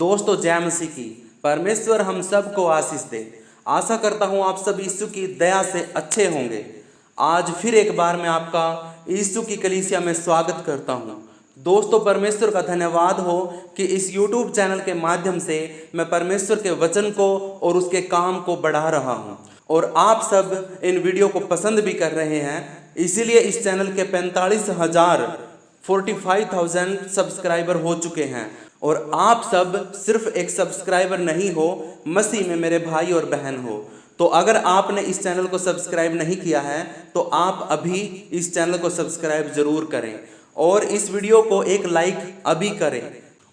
दोस्तों जय मसीह की। परमेश्वर हम सबको आशीष दे। आशा करता हूँ आप सब यीशु की दया से अच्छे होंगे। आज फिर एक बार मैं आपका यीशु की कलीसिया में स्वागत करता हूँ। दोस्तों परमेश्वर का धन्यवाद हो कि इस YouTube चैनल के माध्यम से मैं परमेश्वर के वचन को और उसके काम को बढ़ा रहा हूँ और आप सब इन वीडियो को पसंद भी कर रहे हैं। इसीलिए इस चैनल के 45,000 सब्सक्राइबर हो चुके हैं और आप सब सिर्फ एक सब्सक्राइबर नहीं हो, मसीह में मेरे भाई और बहन हो। तो अगर आपने इस चैनल को सब्सक्राइब नहीं किया है तो आप अभी इस चैनल को सब्सक्राइब जरूर करें और इस वीडियो को एक लाइक अभी करें।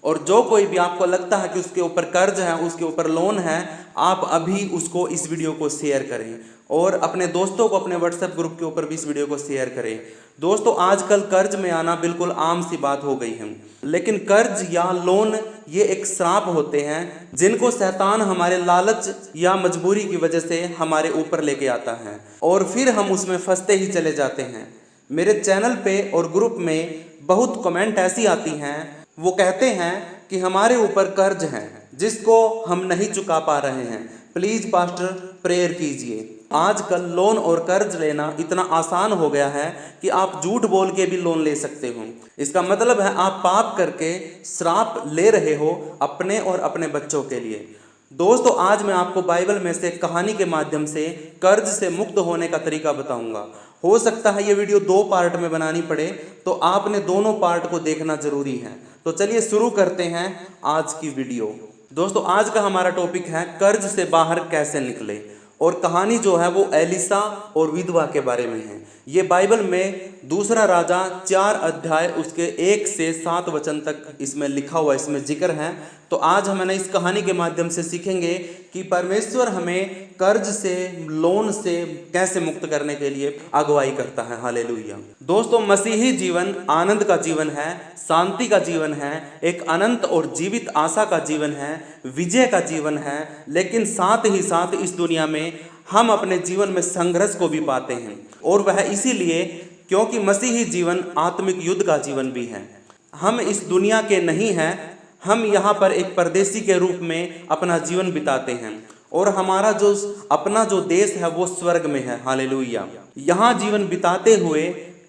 और जो कोई भी आपको लगता है कि उसके ऊपर कर्ज है, उसके ऊपर लोन है, आप अभी उसको इस वीडियो को शेयर करें और अपने दोस्तों को अपने व्हाट्सएप ग्रुप के ऊपर भी इस वीडियो को शेयर करें। दोस्तों आजकल कर्ज में आना बिल्कुल आम सी बात हो गई है, लेकिन कर्ज या लोन ये एक श्राप होते हैं जिनको शैतान हमारे लालच या मजबूरी की वजह से हमारे ऊपर लेके आता है और फिर हम उसमें फंसते ही चले जाते हैं। मेरे चैनल पे और ग्रुप में बहुत कमेंट ऐसी आती हैं, वो कहते हैं कि हमारे ऊपर कर्ज है जिसको हम नहीं चुका पा रहे हैं, प्लीज पास्टर प्रेयर कीजिए। आजकल लोन और कर्ज लेना इतना आसान हो गया है कि आप झूठ बोल के भी लोन ले सकते हो। इसका मतलब है आप पाप करके श्राप ले रहे हो अपने और अपने बच्चों के लिए। दोस्तों आज मैं आपको बाइबल में से कहानी के माध्यम से कर्ज से मुक्त होने का तरीका बताऊंगा। हो सकता है ये वीडियो 2 पार्ट में बनानी पड़े, तो आपने दोनों पार्ट को देखना जरूरी है। तो चलिए शुरू करते हैं आज की वीडियो। दोस्तों आज का हमारा टॉपिक है कर्ज से बाहर कैसे निकले और कहानी जो है वो एलिसा और विधवा के बारे में है। ये बाइबल में दूसरा राजा 4 अध्याय उसके 1 से 7 वचन तक इसमें लिखा हुआ, इसमें जिक्र है। तो आज हम इस कहानी के माध्यम से सीखेंगे कि परमेश्वर हमें कर्ज से, लोन से कैसे मुक्त करने के लिए अगुवाई करता है। हालेलुया। दोस्तों मसीही जीवन आनंद का जीवन है, शांति का जीवन है, एक अनंत और जीवित आशा का जीवन है, विजय का जीवन है। लेकिन साथ ही साथ इस दुनिया में हम अपने जीवन में संघर्ष को भी पाते हैं और वह इसीलिए क्योंकि मसीही जीवन आत्मिक युद्ध का जीवन भी है। हम इस दुनिया के नहीं हैं, हम यहाँ पर एक परदेसी के रूप में अपना जीवन बिताते हैं और हमारा जो अपना जो देश है वो स्वर्ग में है। हालेलुया। यहाँ जीवन बिताते हुए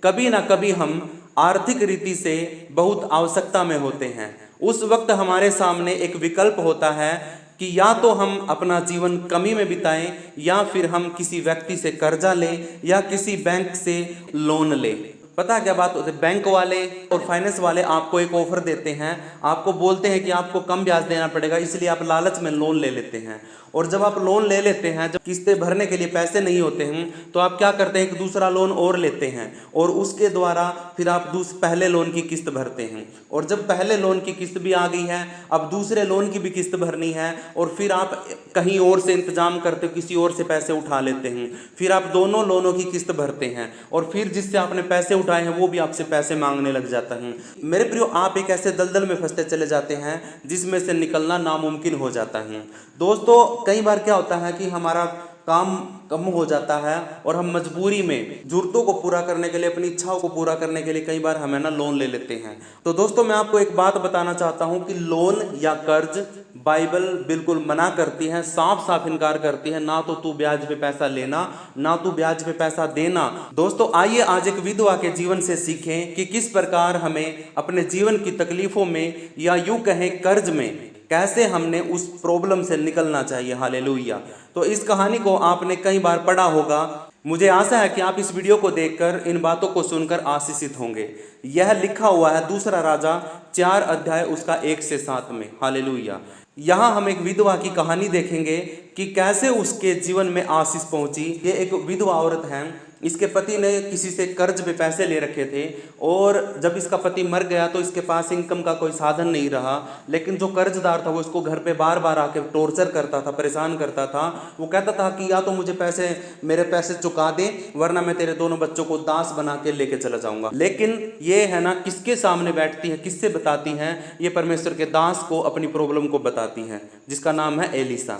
कभी ना कभी हम आर्थिक रीति से बहुत आवश्यकता में होते हैं। उस वक्त हमारे सामने एक विकल्प होता है कि या तो हम अपना जीवन कमी में बिताएं या फिर हम किसी व्यक्ति से कर्जा लें या किसी बैंक से लोन लें। पता क्या बात होती है, बैंक वाले और फाइनेंस वाले आपको एक ऑफर देते हैं, आपको बोलते हैं कि आपको कम ब्याज देना पड़ेगा, इसलिए आप लालच में लोन ले लेते हैं। और जब आप लोन ले लेते हैं, जब किस्तें भरने के लिए पैसे नहीं होते हैं, तो आप क्या करते हैं कि दूसरा लोन और लेते हैं और उसके द्वारा फिर आप पहले लोन की किस्त भरते हैं। और जब पहले लोन की किस्त भी आ गई है, अब दूसरे लोन की भी किस्त भरनी है और फिर आप कहीं और से इंतजाम करते हो, किसी और से पैसे उठा लेते हैं, फिर आप दोनों लोनों की किस्त भरते हैं और फिर जिससे आपने पैसे उठाए हैं वो भी आपसे पैसे मांगने लग जाता है। मेरे प्रियो, आप एक ऐसे दलदल में फंसते चले जाते हैं जिसमें से निकलना नामुमकिन हो जाता है। दोस्तों कई बार क्या होता है कि हमारा काम कम हो जाता है और हम मजबूरी में जरूरतों को पूरा करने के लिए, अपनी इच्छाओं को पूरा करने के लिए कई बार हमें लोन ले लेते हैं। तो दोस्तों मैं आपको एक बात बताना चाहता हूं कि लोन या कर्ज बाइबल बिल्कुल मना करती है, साफ साफ इनकार करती है। ना तो तू ब्याज पे पैसा लेना, ना तू ब्याज पे पैसा देना। दोस्तों आइए आज एक विधवा के जीवन से सीखें कि किस प्रकार हमें अपने जीवन की तकलीफों में या यूं कहें कर्ज में कैसे हमने उस प्रॉब्लम से निकलना चाहिए। हालेलुया। तो इस कहानी को आपने कई बार पढ़ा होगा। मुझे आशा है कि आप इस वीडियो को देखकर इन बातों को सुनकर आशीषित होंगे। यह लिखा हुआ है दूसरा राजा 4 अध्याय उसका 1 से 7 में। हालेलुया। यहाँ हम एक विधवा की कहानी देखेंगे कि कैसे उसके जीवन में आशीष पहुंची। ये एक विधवा औरत है, इसके पति ने किसी से कर्ज पे पैसे ले रखे थे और जब इसका पति मर गया तो इसके पास इनकम का कोई साधन नहीं रहा। लेकिन जो कर्जदार था वो इसको घर पे बार बार आके टॉर्चर करता था, परेशान करता था। वो कहता था कि या तो मुझे मेरे पैसे चुका दे वरना मैं तेरे दोनों बच्चों को दास बना के लेके चला जाऊंगा। लेकिन ये है ना, किसके सामने बैठती है, किससे बताती है? ये परमेश्वर के दास को अपनी प्रॉब्लम को बताती है, जिसका नाम है एलिसा।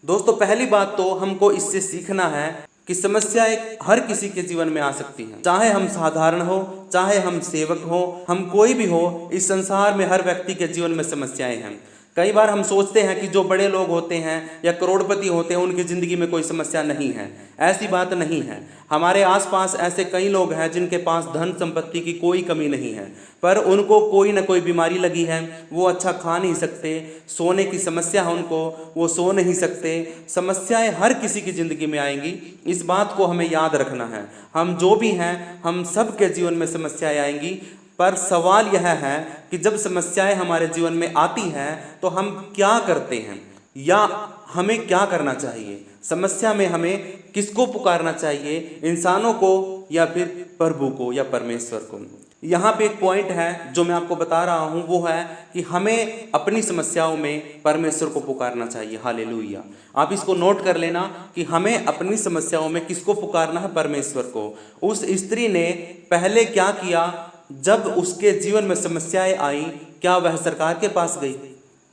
दोस्तों पहली बात तो हमको इससे सीखना है कि समस्याएं हर किसी के जीवन में आ सकती हैं, चाहे हम साधारण हो, चाहे हम सेवक हो, हम कोई भी हो, इस संसार में हर व्यक्ति के जीवन में समस्याएं हैं। कई बार हम सोचते हैं कि जो बड़े लोग होते हैं या करोड़पति होते हैं उनकी ज़िंदगी में कोई समस्या नहीं है। ऐसी बात नहीं है। हमारे आसपास ऐसे कई लोग हैं जिनके पास धन संपत्ति की कोई कमी नहीं है, पर उनको कोई ना कोई बीमारी लगी है। वो अच्छा खा नहीं सकते, सोने की समस्या है उनको, वो सो नहीं सकते। समस्याएं हर किसी की ज़िंदगी में आएंगी, इस बात को हमें याद रखना है। हम जो भी हैं, हम सब के जीवन में समस्याएं आएंगी, पर सवाल यह है कि जब समस्याएं हमारे जीवन में आती हैं तो हम क्या करते हैं या हमें क्या करना चाहिए। समस्या में हमें किसको पुकारना चाहिए, इंसानों को या फिर प्रभु को या परमेश्वर को। यहाँ पे एक पॉइंट है जो मैं आपको बता रहा हूँ, वो है कि हमें अपनी समस्याओं में परमेश्वर को पुकारना चाहिए। हालेलुया। आप इसको नोट कर लेना कि हमें अपनी समस्याओं में किसको पुकारना है, परमेश्वर को। उस स्त्री ने पहले क्या किया, जब उसके जीवन में समस्याएं आई, क्या वह सरकार के पास गई,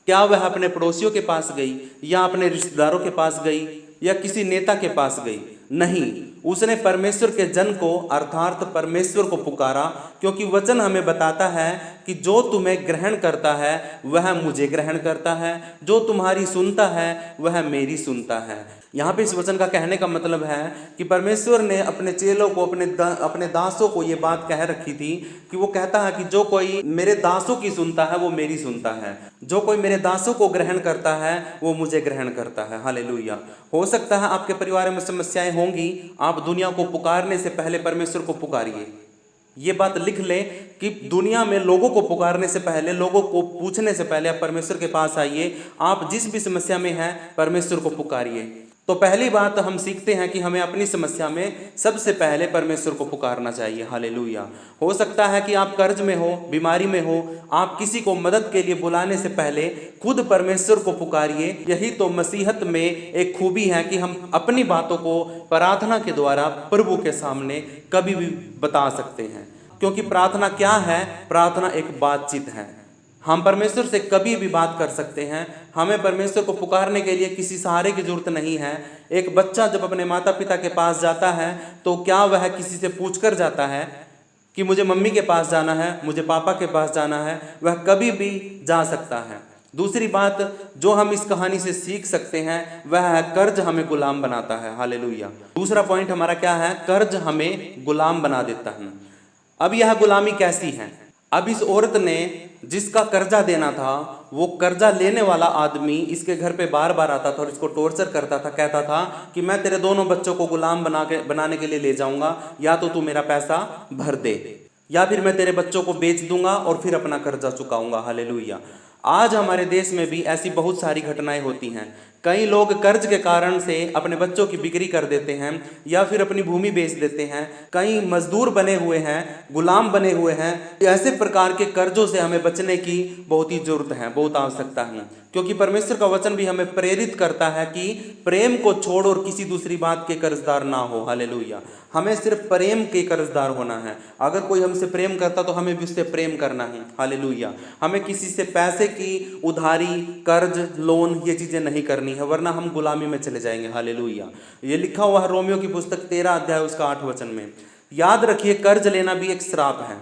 क्या वह अपने पड़ोसियों के पास गई या अपने रिश्तेदारों के पास गई या किसी नेता के पास गई? नहीं, उसने परमेश्वर के जन को अर्थात परमेश्वर को पुकारा, क्योंकि वचन हमें बताता है कि जो तुम्हें ग्रहण करता है वह मुझे ग्रहण करता है, जो तुम्हारी सुनता है वह मेरी सुनता है। यहाँ पे इस वचन का कहने का मतलब है कि परमेश्वर ने अपने चेलों को, अपने दासों को ये बात कह रखी थी कि वो कहता है कि जो कोई मेरे दासों की सुनता है वो मेरी सुनता है, जो कोई मेरे दासों को ग्रहण करता है वो मुझे ग्रहण करता है। हालेलुया। हो सकता है आपके परिवार में समस्याएं होंगी, आप दुनिया को पुकारने से पहले परमेश्वर को पुकारिए। ये बात लिख लें कि दुनिया में लोगों को पुकारने से पहले, लोगों को पूछने से पहले आप परमेश्वर के पास आइए। आप जिस भी समस्या में हैं परमेश्वर को पुकारिए। तो पहली बात हम सीखते हैं कि हमें अपनी समस्या में सबसे पहले परमेश्वर को पुकारना चाहिए। हालेलुया। हो सकता है कि आप कर्ज में हो, बीमारी में हो, आप किसी को मदद के लिए बुलाने से पहले खुद परमेश्वर को पुकारिए। यही तो मसीहत में एक खूबी है कि हम अपनी बातों को प्रार्थना के द्वारा प्रभु के सामने कभी भी बता सकते हैं। क्योंकि प्रार्थना क्या है? प्रार्थना एक बातचीत है। हम परमेश्वर से कभी भी बात कर सकते हैं। हमें परमेश्वर को पुकारने के लिए किसी सहारे की जरूरत नहीं है। एक बच्चा जब अपने माता पिता के पास जाता है तो क्या वह किसी से पूछ कर जाता है कि मुझे मम्मी के पास जाना है, मुझे पापा के पास जाना है? वह कभी भी जा सकता है। दूसरी बात जो हम इस कहानी से सीख सकते हैं वह है कर्ज हमें गुलाम बनाता है। हालेलुया। दूसरा पॉइंट हमारा क्या है? कर्ज हमें गुलाम बना देता है। अब यह गुलामी कैसी है? अब इस औरत ने जिसका कर्जा देना था, वो कर्जा लेने वाला आदमी इसके घर पे बार बार आता था और इसको टॉर्चर करता था। कहता था कि मैं तेरे दोनों बच्चों को गुलाम बनाने के लिए ले जाऊंगा, या तो तू मेरा पैसा भर दे या फिर मैं तेरे बच्चों को बेच दूंगा और फिर अपना कर्जा चुकाऊंगा। हालेलुया। आज हमारे देश में भी ऐसी बहुत सारी घटनाएं होती हैं। कई लोग कर्ज के कारण से अपने बच्चों की बिक्री कर देते हैं या फिर अपनी भूमि बेच देते हैं। कई मजदूर बने हुए हैं, गुलाम बने हुए हैं। ऐसे प्रकार के कर्जों से हमें बचने की बहुत ही जरूरत है, बहुत आवश्यकता है, क्योंकि परमेश्वर का वचन भी हमें प्रेरित करता है कि प्रेम को छोड़ और किसी दूसरी बात के कर्जदार ना हो। हालेलुया। हमें सिर्फ प्रेम के कर्जदार होना है। अगर कोई हमसे प्रेम करता तो हमें भी उससे प्रेम करना है। हालेलुया। हमें किसी से पैसे की उधारी, कर्ज, लोन ये चीज़ें नहीं करनी है, वरना हम गुलामी में चले जाएंगे। हालेलुया। ये लिखा हुआ है रोमियो की पुस्तक 13 अध्याय उसका 8 वचन में। याद रखिए, कर्ज लेना भी एक श्राप है।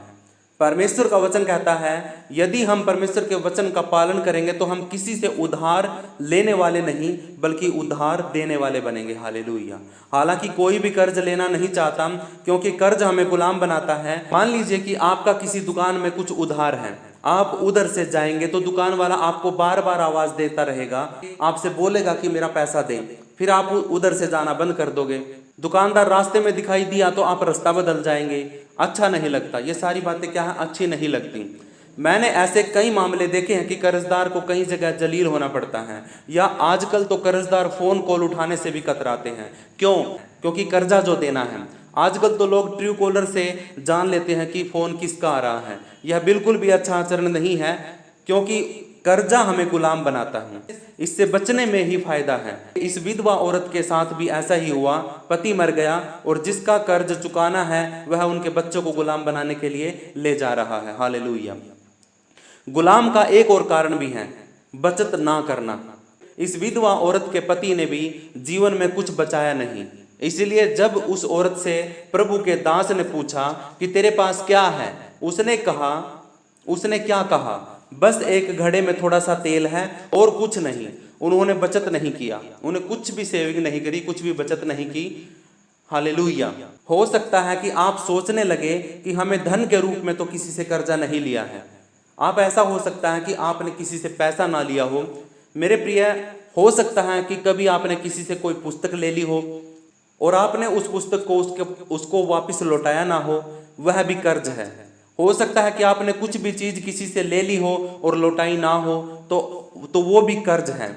परमेश्वर का वचन कहता है यदि हम परमेश्वर के वचन का पालन करेंगे तो हम किसी से उधार लेने वाले नहीं बल्कि उधार देने वाले बनेंगे। हालेलुया। हालांकि कोई भी कर्ज लेना नहीं चाहता, क्योंकि कर्ज हमें गुलाम बनाता है। मान लीजिए कि आपका किसी दुकान में कुछ उधार है, आप उधर से जाएंगे तो दुकान वाला आपको बार बार आवाज देता रहेगा, आपसे बोलेगा कि मेरा पैसा दे, फिर आप उधर से जाना बंद कर दोगे। दुकानदार रास्ते में दिखाई दिया तो आप रास्ता बदल जाएंगे। अच्छा नहीं लगता। ये सारी बातें क्या है? अच्छी नहीं लगती। मैंने ऐसे कई मामले देखे हैं कि कर्जदार को कई जगह जलील होना पड़ता है, या आजकल तो कर्जदार फोन कॉल उठाने से भी कतराते हैं। क्यों? क्योंकि कर्जा जो देना है। आजकल तो लोग ट्रू कॉलर से जान लेते हैं कि फोन किसका आ रहा है। यह बिल्कुल भी अच्छा आचरण नहीं है, क्योंकि कर्जा हमें गुलाम बनाता है। इससे बचने में ही फायदा है। इस विधवा औरत के साथ भी ऐसा ही हुआ। पति मर गया और जिसका कर्ज चुकाना है वह उनके बच्चों को गुलाम बनाने के लिए ले जा रहा है। हालेलुया। गुलाम का एक और कारण भी है, बचत ना करना। इस विधवा औरत के पति ने भी जीवन में कुछ बचाया नहीं, इसलिए जब उस औरत से प्रभु के दास ने पूछा कि तेरे पास क्या है, उसने क्या कहा? बस एक घड़े में थोड़ा सा तेल है और कुछ नहीं। उन्होंने बचत नहीं किया, उन्हें कुछ भी सेविंग नहीं करी, कुछ भी बचत नहीं की। हालेलुया। हो सकता है कि आप सोचने लगे कि हमें धन के रूप में तो किसी से कर्जा नहीं लिया है। आप ऐसा हो सकता है कि आपने किसी से पैसा ना लिया हो। मेरे प्रिय, हो सकता है कि कभी आपने किसी से कोई पुस्तक ले ली हो और आपने उस पुस्तक को उसको वापस लौटाया ना हो, वह भी कर्ज है। हो सकता है कि आपने कुछ भी चीज किसी से ले ली हो और लौटाई ना हो, तो वो भी कर्ज है।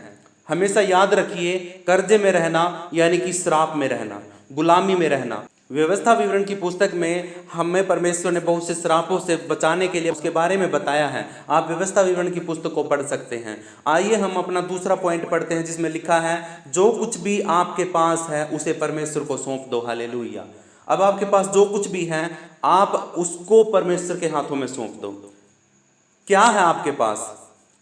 हमेशा याद रखिए, कर्जे में रहना यानी कि श्राप में रहना, गुलामी में रहना। व्यवस्था विवरण की पुस्तक में हमें परमेश्वर ने बहुत से श्रापों से बचाने के लिए उसके बारे में बताया है। आप व्यवस्था विवरण की पुस्तक को पढ़ सकते हैं। आइए हम अपना दूसरा पॉइंट पढ़ते हैं, जिसमें लिखा है जो कुछ भी आपके पास है उसे परमेश्वर को सौंप दो। हालेलुया। अब आपके पास जो कुछ भी है आप उसको परमेश्वर के हाथों में सौंप दो। क्या है आपके पास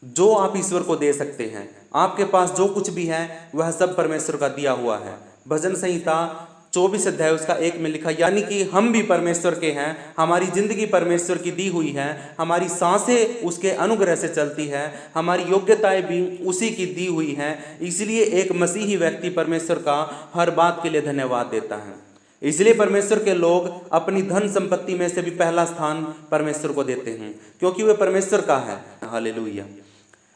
जो आप ईश्वर को दे सकते हैं? आपके पास जो कुछ भी है वह सब परमेश्वर का दिया हुआ है। भजन संहिता 24 अध्याय उसका 1 में लिखा, यानी कि हम भी परमेश्वर के हैं, हमारी जिंदगी परमेश्वर की दी हुई है, हमारी सांसें उसके अनुग्रह से चलती है, हमारी योग्यताएं भी उसी की दी हुई हैं। इसलिए एक मसीही व्यक्ति परमेश्वर का हर बात के लिए धन्यवाद देता है। इसलिए परमेश्वर के लोग अपनी धन संपत्ति में से भी पहला स्थान परमेश्वर को देते हैं, क्योंकि वह परमेश्वर का है। हालेलुया।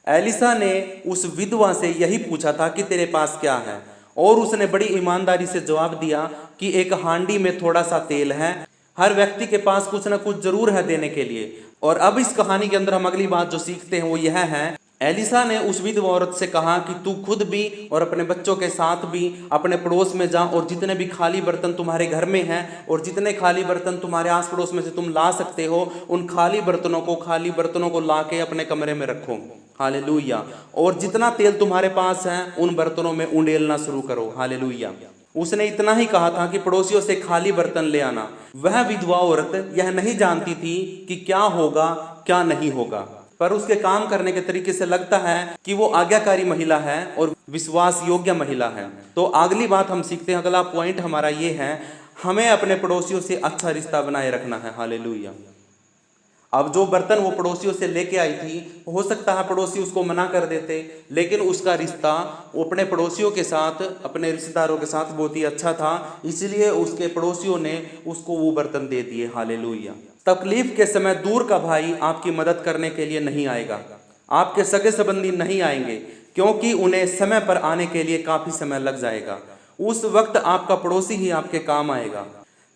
एलिसा ने उस विधवा से यही पूछा था कि तेरे पास क्या है, और उसने बड़ी ईमानदारी से जवाब दिया कि एक हांडी में थोड़ा सा तेल है। हर व्यक्ति के पास कुछ ना कुछ जरूर है देने के लिए। और अब इस कहानी के अंदर हम अगली बात जो सीखते हैं वो यह है, एलिसा ने उस विधवा औरत से कहा कि तू खुद भी और अपने बच्चों के साथ भी अपने पड़ोस में जा, और जितने भी खाली बर्तन तुम्हारे घर में हैं और जितने खाली बर्तन तुम्हारे आस पड़ोस में से तुम ला सकते हो, उन खाली बर्तनों को ला के अपने कमरे में रखो। हालेलुया। और जितना तेल तुम्हारे पास है उन बर्तनों में उंडेलना शुरू करो। हालेलुया। उसने इतना ही कहा था कि पड़ोसियों से खाली बर्तन ले आना। वह विधवा औरत यह नहीं जानती थी कि क्या होगा क्या नहीं होगा, पर उसके काम करने के तरीके से लगता है कि वो आज्ञाकारी महिला है और विश्वास योग्य महिला है। तो अगली बात हम सीखते हैं, अगला पॉइंट हमारा ये है, हमें अपने पड़ोसियों से अच्छा रिश्ता बनाए रखना है। हालेलुया। अब जो बर्तन वो पड़ोसियों से लेके आई थी, हो सकता है पड़ोसी उसको मना कर देते, लेकिन उसका रिश्ता वो अपने पड़ोसियों के साथ, अपने रिश्तेदारों के साथ बहुत ही अच्छा था, इसलिए उसके पड़ोसियों ने उसको वो बर्तन दे दिए। हालेलुया। तकलीफ के समय दूर का भाई आपकी मदद करने के लिए नहीं आएगा, आपके सगे संबंधी नहीं आएंगे, क्योंकि उन्हें समय पर आने के लिए काफी समय लग जाएगा। उस वक्त आपका पड़ोसी ही आपके काम आएगा।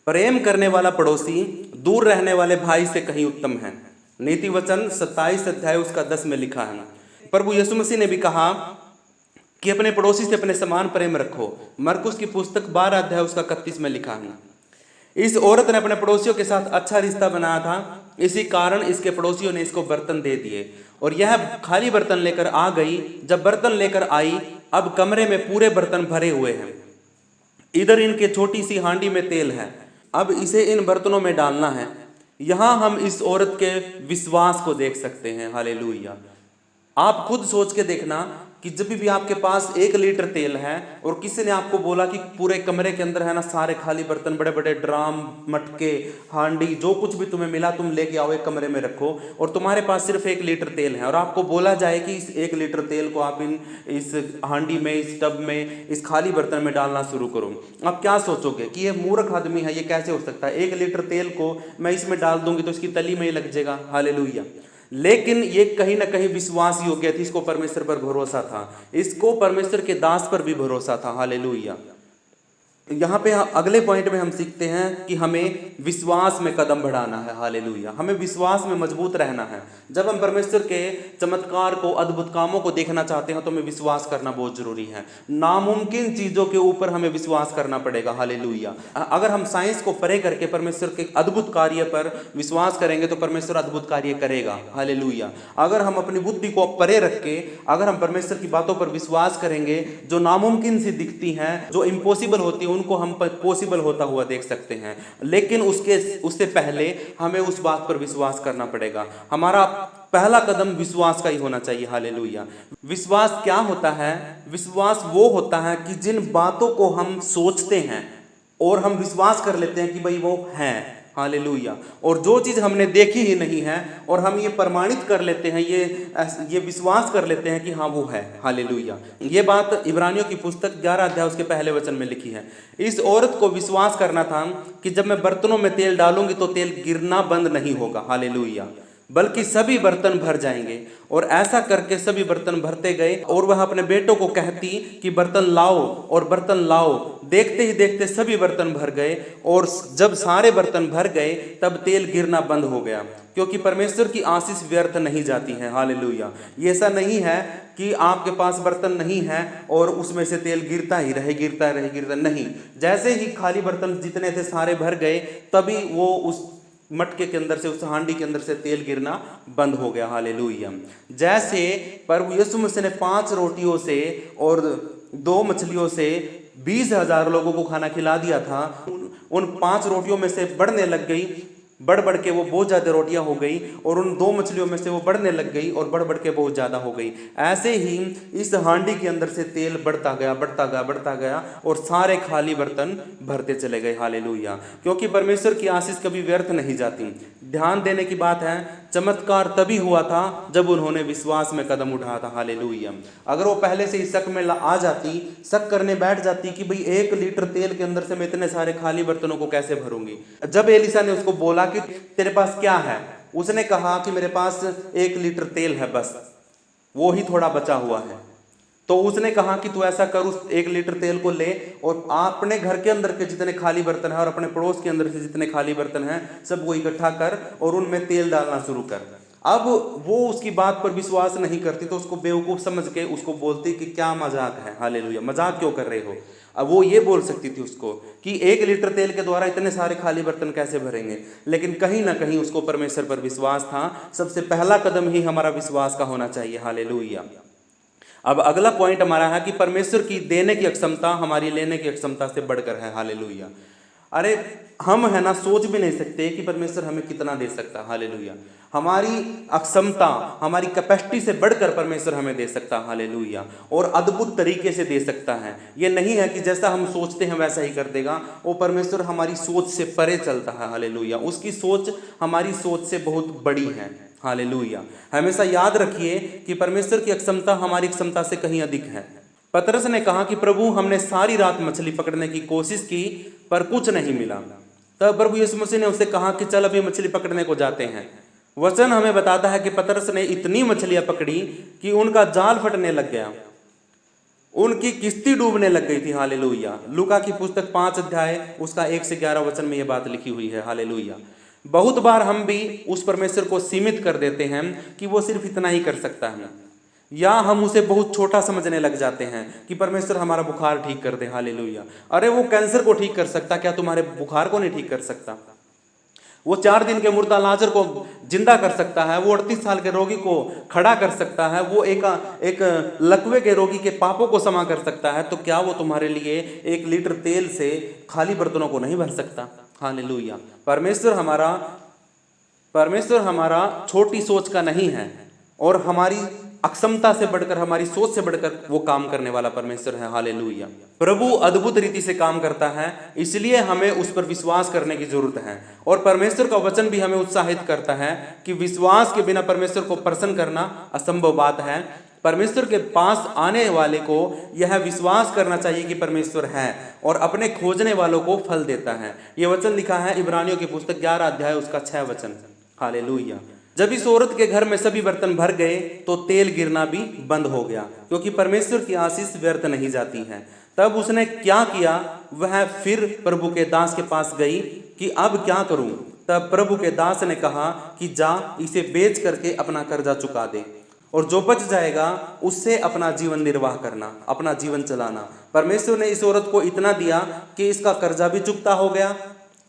प्रेम करने वाला पड़ोसी दूर रहने वाले भाई से कहीं उत्तम है। नीति वचन 27 अध्याय उसका 10 में लिखा है। प्रभु यीशु मसीह ने भी कहा कि अपने पड़ोसी से अपने समान प्रेम रखो। मरकुस की पुस्तक 12 अध्याय उसका 31 में लिखा है। इस औरत ने अपने पड़ोसियों के साथ अच्छा रिश्ता बनाया था, इसी कारण इसके पड़ोसियों ने इसको बर्तन दे दिए और यह खाली बर्तन लेकर आ गई। जब बर्तन लेकर आई, अब कमरे में पूरे बर्तन भरे हुए हैं। इधर इनके छोटी सी हांडी में तेल है, अब इसे इन बर्तनों में डालना है। यहां हम इस औरत के विश्वास को देख सकते हैं। हालेलुया। आप खुद सोच के देखना कि जब भी आपके पास 1 लीटर तेल है और किसी ने आपको बोला कि पूरे कमरे के अंदर है ना सारे खाली बर्तन, बड़े बड़े ड्राम, मटके, हांडी, जो कुछ भी तुम्हें मिला तुम लेके आओ, एक कमरे में रखो, और तुम्हारे पास सिर्फ 1 लीटर तेल है, और आपको बोला जाए कि इस 1 लीटर तेल को आप इस हांडी में, इस टब में, इस खाली बर्तन में डालना शुरू करो। आप क्या सोचोगे कि ये मूर्ख आदमी है, ये कैसे हो सकता है? 1 लीटर तेल को मैं इसमें डाल दूंगी तो इसकी तली में ही लग जाएगा। हालेलुया। लेकिन ये कहीं ना कहीं विश्वास योग्य थी, इसको परमेश्वर पर भरोसा था, इसको परमेश्वर के दास पर भी भरोसा था। हालेलुया। यहाँ पे अगले पॉइंट में हम सीखते हैं कि हमें विश्वास में कदम बढ़ाना है। हालेलुया। हमें विश्वास में मजबूत रहना है। जब हम परमेश्वर के चमत्कार को, अद्भुत कामों को देखना चाहते हैं तो हमें विश्वास करना बहुत जरूरी है। नामुमकिन चीजों के ऊपर हमें विश्वास करना पड़ेगा। हालेलुया। अगर हम साइंस को परे करके परमेश्वर के अद्भुत कार्य पर विश्वास करेंगे तो परमेश्वर अद्भुत कार्य करेगा। हालेलुया। अगर हम अपनी बुद्धि को परे रख के अगर हम परमेश्वर की बातों पर विश्वास करेंगे, जो नामुमकिन सी दिखती हैं, जो इम्पॉसिबल होती है, उनको हम पॉसिबल होता हुआ देख सकते हैं। लेकिन उससे पहले हमें उस बात पर विश्वास करना पड़ेगा। हमारा पहला कदम विश्वास का ही होना चाहिए। हालेलुया। विश्वास क्या होता है? विश्वास वो होता है कि जिन बातों को हम सोचते हैं और हम विश्वास कर लेते हैं कि भाई वो हैं, हालेलुया। और जो चीज़ हमने देखी ही नहीं है और हम ये प्रमाणित कर लेते हैं, ये विश्वास कर लेते हैं कि हाँ वो है। हालेलुया। ये बात इब्रानियों की पुस्तक 11 अध्याय उसके पहले वचन में लिखी है। इस औरत को विश्वास करना था कि जब मैं बर्तनों में तेल डालूंगी तो तेल गिरना बंद नहीं होगा। हालेलुया। बल्कि सभी बर्तन भर जाएंगे। और ऐसा करके सभी बर्तन भरते गए और वह अपने बेटों को कहती कि बर्तन लाओ और बर्तन लाओ। देखते ही देखते सभी बर्तन भर गए और जब सारे बर्तन भर गए तब तेल गिरना बंद हो गया, क्योंकि परमेश्वर की आशीष व्यर्थ नहीं जाती है। हालेलुया। ये ऐसा नहीं है कि आपके पास बर्तन नहीं है और उसमें से तेल गिरता ही रहे, गिरता रहे, गिरता नहीं। जैसे ही खाली बर्तन जितने थे सारे भर गए, तभी वो उस मटके के अंदर से, उस हांडी के अंदर से तेल गिरना बंद हो गया। हालेलुया। जैसे प्रभु यीशु मसीह ने 5 रोटियों से और 2 मछलियों से 20,000 लोगों को खाना खिला दिया था, उन 5 रोटियों में से बढ़ने लग गई, बढ़ बढ़ के वो बहुत ज़्यादा रोटियां हो गई, और उन 2 मछलियों में से वो बढ़ने लग गई और बढ़ बढ़ के बहुत ज़्यादा हो गई। ऐसे ही इस हांडी के अंदर से तेल बढ़ता गया, बढ़ता गया, बढ़ता गया, और सारे खाली बर्तन भरते चले गए। हालेलुया। क्योंकि परमेश्वर की आशीष कभी व्यर्थ नहीं जाती। ध्यान देने की बात है, चमत्कार तभी हुआ था जब उन्होंने विश्वास में कदम उठाया था। हालेलुया। अगर वो पहले से ही शक में आ जाती, शक करने बैठ जाती कि भाई 1 लीटर तेल के अंदर से मैं इतने सारे खाली बर्तनों को कैसे भरूंगी। जब एलिशा ने उसको बोला कि तेरे पास क्या है, उसने कहा कि मेरे पास 1 लीटर तेल है, बस वो ही थोड़ा बचा हुआ है। तो उसने कहा कि तू ऐसा कर, उस 1 लीटर तेल को ले और अपने घर के अंदर के जितने खाली बर्तन हैं और अपने पड़ोस के अंदर से जितने खाली बर्तन हैं सबको इकट्ठा कर और उनमें तेल डालना शुरू कर। अब वो उसकी बात पर विश्वास नहीं करती तो उसको बेवकूफ़ समझ के उसको बोलती कि क्या मजाक है। हालेलुया। मजाक क्यों कर रहे हो। अब वो ये बोल सकती थी उसको कि 1 लीटर तेल के द्वारा इतने सारे खाली बर्तन कैसे भरेंगे, लेकिन कहीं ना कहीं उसको परमेश्वर पर विश्वास था। सबसे पहला कदम ही हमारा विश्वास का होना चाहिए। हालेलुया। अब अगला पॉइंट हमारा है कि परमेश्वर की देने की अक्षमता हमारी लेने की अक्षमता से बढ़कर है। हालेलुया। अरे हम है ना सोच भी नहीं सकते कि परमेश्वर हमें कितना दे सकता है। हालेलुया। हमारी अक्षमता, हमारी कैपेसिटी से बढ़कर परमेश्वर हमें दे सकता है। हालेलुया। और अद्भुत तरीके से दे सकता है। ये नहीं है कि जैसा हम सोचते हैं वैसा ही कर देगा। वो परमेश्वर हमारी सोच से परे चलता है। हालेलुया। उसकी सोच हमारी सोच से बहुत बड़ी है। हालेलुया। हमेशा याद रखिए कि परमेश्वर की अक्षमता हमारी क्षमता से कहीं अधिक है। पतरस ने कहा कि प्रभु हमने सारी रात मछली पकड़ने की कोशिश की पर कुछ नहीं मिला। तब प्रभु यीशु मसीह ने उसे कहा कि चल अभी मछली पकड़ने को जाते हैं। वचन हमें बताता है कि पतरस ने इतनी मछलियां पकड़ी कि उनका जाल फटने लग गया, उनकी किश्ती डूबने लग गई थी। हालेलुया। लूका की पुस्तक 5 अध्याय उसका 1 से 11 वचन में यह बात लिखी हुई है। हालेलुया। बहुत बार हम भी उस परमेश्वर को सीमित कर देते हैं कि वो सिर्फ इतना ही कर सकता है, या हम उसे बहुत छोटा समझने लग जाते हैं कि परमेश्वर हमारा बुखार ठीक कर दे। हालेलुया। अरे वो कैंसर को ठीक कर सकता, क्या तुम्हारे बुखार को नहीं ठीक कर सकता? वो 4 दिन के मुर्दा लाजर को जिंदा कर सकता है, वो 38 साल के रोगी को खड़ा कर सकता है, वो एक लकवे के रोगी के पापों को क्षमा कर सकता है, तो क्या वो तुम्हारे लिए 1 लीटर तेल से खाली बर्तनों को नहीं भर सकता? हालेलुया। परमेश्वर हमारा छोटी सोच का नहीं है और हमारी अक्षमता से बढ़कर, हमारी सोच से बढ़कर वो काम करने वाला परमेश्वर है। हालेलुया। प्रभु अद्भुत रीति से काम करता है, इसलिए हमें उस पर विश्वास करने की जरूरत है। और परमेश्वर का वचन भी हमें उत्साहित करता है कि विश्वास के बिना परमेश्वर को प्रसन्न करना असंभव बात है। परमेश्वर के पास आने वाले को यह विश्वास करना चाहिए कि परमेश्वर है और अपने खोजने वालों को फल देता है। यह वचन लिखा है इब्रानियों की पुस्तक 11 अध्याय उसका 6 वचन। हालेलुया। जब इस औरत के घर में सभी बर्तन भर गए तो तेल गिरना भी बंद हो गया, क्योंकि परमेश्वर की आशीष व्यर्थ नहीं जाती है। तब उसने क्या किया, वह फिर प्रभु के दास के पास गई कि अब क्या करूं। तब प्रभु के दास ने कहा कि जा इसे बेच करके अपना कर्जा चुका दे और जो बच जाएगा उससे अपना जीवन निर्वाह करना, अपना जीवन चलाना। परमेश्वर ने इस औरत को इतना दिया कि इसका कर्जा भी चुकता हो गया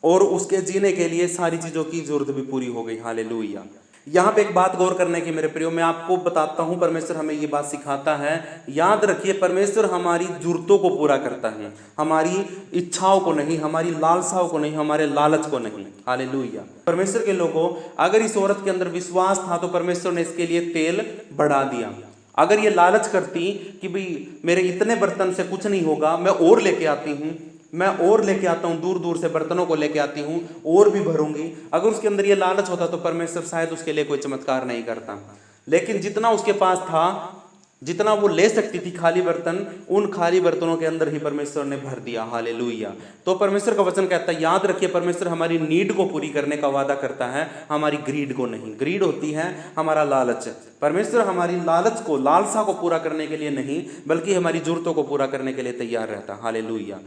और उसके जीने के लिए सारी चीजों की जरूरत भी पूरी हो गई। हालेलुया। यहाँ पे एक बात गौर करने की मेरे प्रियो, मैं आपको बताता हूँ परमेश्वर हमें ये बात सिखाता है। याद रखिए परमेश्वर हमारी जरूरतों को पूरा करता है, हमारी इच्छाओं को नहीं, हमारी लालसाओं को नहीं, हमारे लालच को नहीं। हालेलुया। परमेश्वर के लोगों, अगर इस औरत के अंदर विश्वास था तो परमेश्वर ने इसके लिए तेल बढ़ा दिया। अगर ये लालच करती कि भाई मेरे इतने बर्तन से कुछ नहीं होगा, मैं और लेके आती हूँ, मैं और लेके आता हूँ, दूर दूर से बर्तनों को लेके आती हूँ और भी भरूंगी। अगर उसके अंदर ये लालच होता तो परमेश्वर शायद उसके लिए कोई चमत्कार नहीं करता। लेकिन जितना उसके पास था, जितना वो ले सकती थी खाली बर्तन, उन खाली बर्तनों के अंदर ही परमेश्वर ने भर दिया। हालेलुया। तो परमेश्वर का वचन कहता है, याद रखिए, परमेश्वर हमारी नीड को पूरी करने का वादा करता है, हमारी ग्रीड को नहीं। ग्रीड होती है हमारा लालच। परमेश्वर हमारी लालच को, लालसा को पूरा करने के लिए नहीं, बल्कि हमारी जरूरतों को पूरा करने के लिए तैयार रहता है। हालेलुया।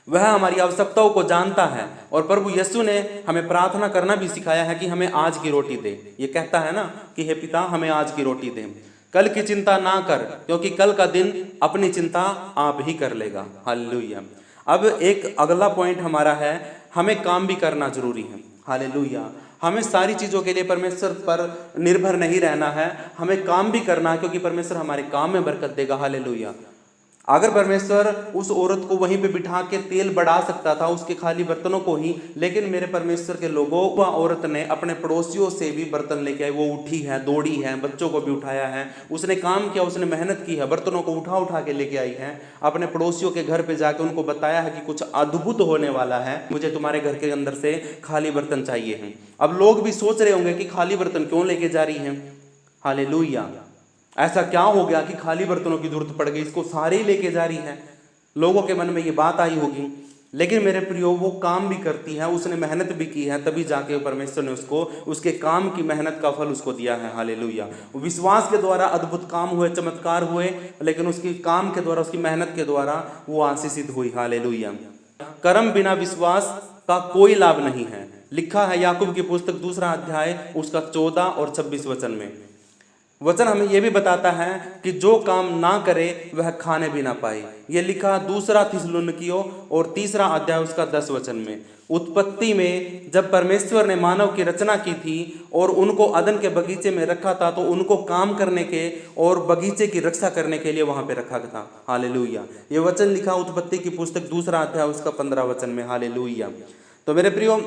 वह हमारी आवश्यकताओं को जानता है। और प्रभु यीशु ने हमें प्रार्थना करना भी सिखाया है कि हमें आज की रोटी दे। ये कहता है ना कि हे पिता, हमें आज की रोटी दे, कल की चिंता ना कर, क्योंकि कल का दिन अपनी चिंता आप ही कर लेगा। हालेलुया। अब एक अगला पॉइंट हमारा है, हमें काम भी करना जरूरी है। हालेलुया। हमें सारी चीज़ों के लिए परमेश्वर पर निर्भर नहीं रहना है, हमें काम भी करना है, क्योंकि परमेश्वर हमारे काम में बरकत देगा। हालेलुया। अगर परमेश्वर उस औरत को वहीं पे बिठा के तेल बढ़ा सकता था, उसके खाली बर्तनों को ही, लेकिन मेरे परमेश्वर के लोगों, वह औरत ने अपने पड़ोसियों से भी बर्तन लेके आई। वो उठी है, दौड़ी है, बच्चों को भी उठाया है, उसने काम किया, उसने मेहनत की है, बर्तनों को उठा उठा के लेके आई है, अपने पड़ोसियों के घर पे जाके उनको बताया है कि कुछ अद्भुत होने वाला है, मुझे तुम्हारे घर के अंदर से खाली बर्तन चाहिए हैं। अब लोग भी सोच रहे होंगे कि खाली बर्तन क्यों लेके जा रही हैं। हालेलुया। ऐसा क्या हो गया कि खाली बर्तनों की जरूरत पड़ गई, इसको सारे ही लेके जा रही है। लोगों के मन में ये बात आई होगी। लेकिन मेरे प्रियो, वो काम भी करती है, उसने मेहनत भी की है, तभी जाके परमेश्वर ने उसको, उसके काम की मेहनत का फल उसको दिया है। हालेलुया। विश्वास के द्वारा अद्भुत काम हुए, चमत्कार हुए, लेकिन उसकी काम के द्वारा, उसकी मेहनत के द्वारा वो आशीषित हुई। हालेलुया। कर्म बिना विश्वास का कोई लाभ नहीं है। लिखा है याकूब की पुस्तक 2 अध्याय उसका 14 और 26 वचन में। वचन हमें यह भी बताता है कि जो काम ना करे वह खाने भी ना पाए। यह लिखा 2 थिस्सलुनीकियों और 3 अध्याय उसका 10 वचन में। उत्पत्ति में जब परमेश्वर ने मानव की रचना की थी और उनको अदन के बगीचे में रखा था, तो उनको काम करने के और बगीचे की रक्षा करने के लिए वहां पे रखा था। हालेलुया। ये वचन लिखा उत्पत्ति की पुस्तक 2 अध्याय उसका 15 वचन में। हालेलुया। तो मेरे प्रियो,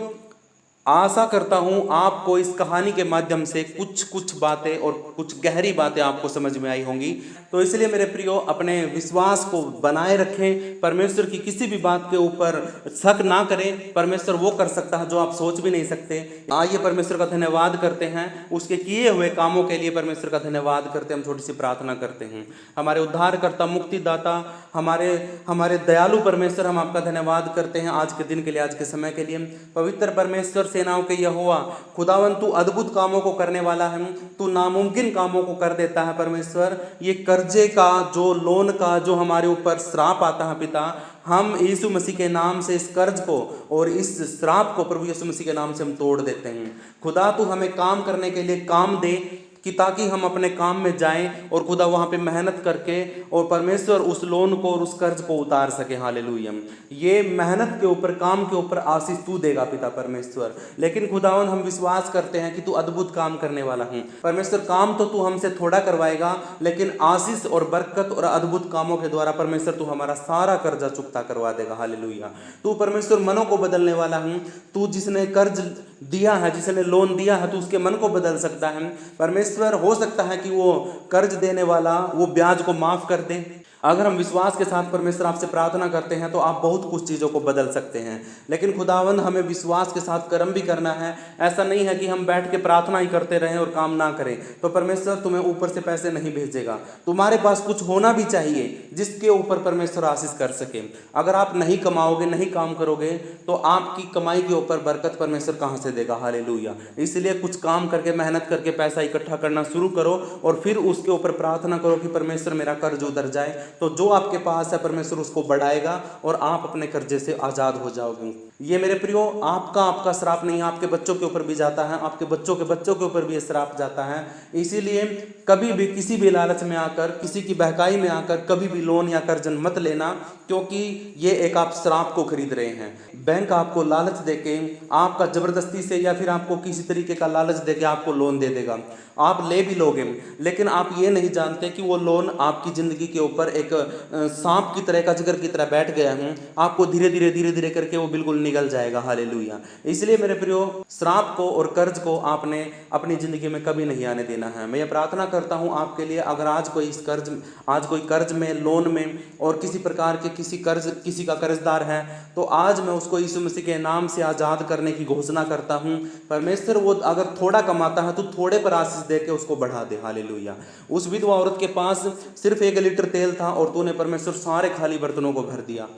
आशा करता हूं आपको इस कहानी के माध्यम से कुछ बातें और कुछ गहरी बातें आपको समझ में आई होंगी। तो इसलिए मेरे प्रियो, अपने विश्वास को बनाए रखें, परमेश्वर की किसी भी बात के ऊपर शक ना करें। परमेश्वर वो कर सकता है जो आप सोच भी नहीं सकते। आइए परमेश्वर का धन्यवाद करते हैं, उसके किए हुए कामों के लिए परमेश्वर का धन्यवाद करते हैं। हम छोटी सी प्रार्थना करते हैं। हमारे उद्धारकर्ता, मुक्तिदाता, हमारे दयालु परमेश्वर, हम आपका धन्यवाद करते हैं आज के दिन के लिए, आज के समय के लिए। पवित्र परमेश्वर, सेनाओं के यहोवा खुदावन, तू अद्भुत कामों को करने वाला है, तू नामुमकिन कामों को कर देता है। परमेश्वर, ये कर्जे का, जो लोन का जो हमारे ऊपर श्राप आता है पिता, हम यीशु मसीह के नाम से इस कर्ज को और इस श्राप को प्रभु यीशु मसीह के नाम से हम तोड़ देते हैं। खुदा, तू हमें काम करने के लिए काम दे, कि ताकि हम अपने काम में जाएं और खुदा वहाँ पे मेहनत करके और परमेश्वर उस लोन को और उस कर्ज को उतार सके। हालेलुया। ये मेहनत के ऊपर, काम के ऊपर आशीष तू देगा पिता परमेश्वर। लेकिन खुदावन, हम विश्वास करते हैं कि तू अद्भुत काम करने वाला है परमेश्वर। काम तो तू हमसे थोड़ा करवाएगा, लेकिन आशीष और बरकत और अद्भुत कामों के द्वारा परमेश्वर तू हमारा सारा कर्जा चुकता करवा देगा। हालेलुया। तू परमेश्वर मनों को बदलने वाला है। तू जिसने कर्ज दिया है, जिसने लोन दिया है, तू उसके मन को बदल सकता है परमेश्वर। हो सकता है कि वो कर्ज देने वाला वो ब्याज को माफ कर दे। अगर हम विश्वास के साथ परमेश्वर आपसे प्रार्थना करते हैं तो आप बहुत कुछ चीज़ों को बदल सकते हैं। लेकिन खुदावंद, हमें विश्वास के साथ कर्म भी करना है। ऐसा नहीं है कि हम बैठ के प्रार्थना ही करते रहें और काम ना करें, तो परमेश्वर तुम्हें ऊपर से पैसे नहीं भेजेगा। तुम्हारे पास कुछ होना भी चाहिए जिसके ऊपर परमेश्वर आशीष कर सके। अगर आप नहीं कमाओगे, नहीं काम करोगे, तो आपकी कमाई के ऊपर बरकत परमेश्वर कहाँ से देगा। हालेलुया। इसलिए कुछ काम करके, मेहनत करके पैसा इकट्ठा करना शुरू करो और फिर उसके ऊपर प्रार्थना करो कि परमेश्वर मेरा कर्ज उतर जाए। तो जो आपके पास है परमेश्वर उसको बढ़ाएगा और आप अपने कर्जे से आज़ाद हो जाओगे। ये मेरे प्रियो, आपका श्राप नहीं, आपके बच्चों के ऊपर भी जाता है, आपके बच्चों के ऊपर भी ये श्राप जाता है। इसीलिए कभी भी किसी भी लालच में आकर, किसी की बहकाई में आकर कभी भी लोन या कर्जन मत लेना, क्योंकि ये एक आप श्राप को खरीद रहे हैं। बैंक आपको लालच देके, आपका जबरदस्ती से या फिर आपको किसी तरीके का लालच देके आपको लोन दे देगा। आप ले भी लोगे, लेकिन आप ये नहीं जानते कि वो लोन आपकी ज़िंदगी के ऊपर एक एक सांप की तरह, अजगर की तरह बैठ गया हूँ, आपको धीरे धीरे करके वो बिल्कुल निगल जाएगा। हालेलुया। इसलिए मेरे प्रियो, श्राप को और कर्ज को आपने अपनी ज़िंदगी में कभी नहीं आने देना है। मैं ये प्रार्थना करता हूँ आपके लिए, अगर आज कोई कर्ज में, लोन में और किसी प्रकार के किसी का कर्जदार है, तो आज मैं उसको यीशु मसीह के नाम से आज़ाद करने की घोषणा करता हूँ। परमेश्वर वो अगर थोड़ा कमाता है तो थोड़े पर आशीष दे के उसको बढ़ा दे। हालेलुया। उस विधवा औरत के पास सिर्फ 1 लीटर तेल था और तूने परमेश्वर सारे खाली बर्तनों को भर दिया।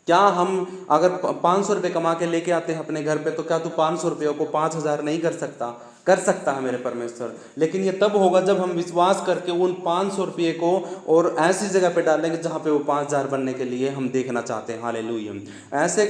क्या हम अगर 500 रुपये कमा के लेके आते हैं अपने घर पे, तो क्या तू 500 रुपये को 5000 नहीं कर सकता है मेरे परमेश्वर। लेकिन ये तब होगा जब हम विश्वास करके उन 500 रुपये को और ऐसी जगह पे डालेंगे जहाँ पे वो 5000 बनने के लिए हम देखना चाहते हैं। हालेलुया। ऐसे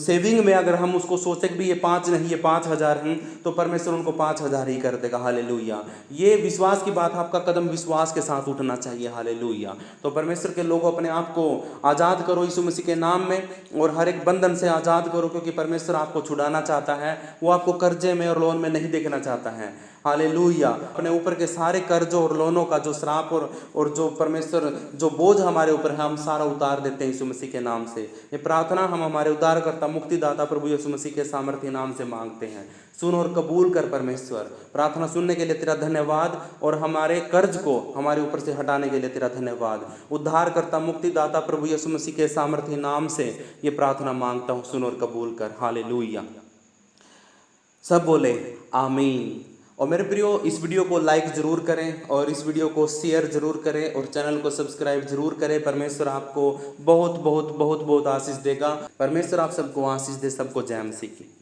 सेविंग में अगर हम उसको सोचे कि ये 5 नहीं, ये 5000 हैं, तो परमेश्वर उनको 5000 ही कर देगा। हालेलुया। ये विश्वास की बात, आपका कदम विश्वास के साथ उठना चाहिए। हालेलुया। तो परमेश्वर के लोगों, अपने आप को आज़ाद करो यीशु मसीह के नाम में, और हर एक बंधन से आज़ाद करो, क्योंकि परमेश्वर आपको छुड़ाना चाहता है। वो आपको कर्जे में और लोन में नहीं देखना चाहता है। हालेलुया। अपने ऊपर के सारे कर्जों और लोनों का जो श्राप और जो परमेश्वर जो बोझ हमारे ऊपर है, हम सारा उतार देते हैं यीशु मसीह के नाम से। ये प्रार्थना हम हमारे उद्धारकर्ता मुक्तिदाता प्रभु यीशु मसीह के सामर्थ्य नाम से मांगते हैं। सुन और कबूल कर परमेश्वर। प्रार्थना सुनने के लिए तेरा धन्यवाद, और हमारे कर्ज को हमारे ऊपर से हटाने के लिए तेरा धन्यवाद। उद्धारकर्ता मुक्तिदाता प्रभु यीशु मसीह के सामर्थ्य नाम से ये प्रार्थना मांगता हूँ। सुन और कबूल कर। हालेलुया। सब बोले आमीन। और मेरे प्रियो, इस वीडियो को लाइक जरूर करें और इस वीडियो को शेयर जरूर करें और चैनल को सब्सक्राइब जरूर करें। परमेश्वर आपको बहुत बहुत बहुत बहुत आशीष देगा। परमेश्वर आप सबको आशीष दे। सबको जय मसीह की।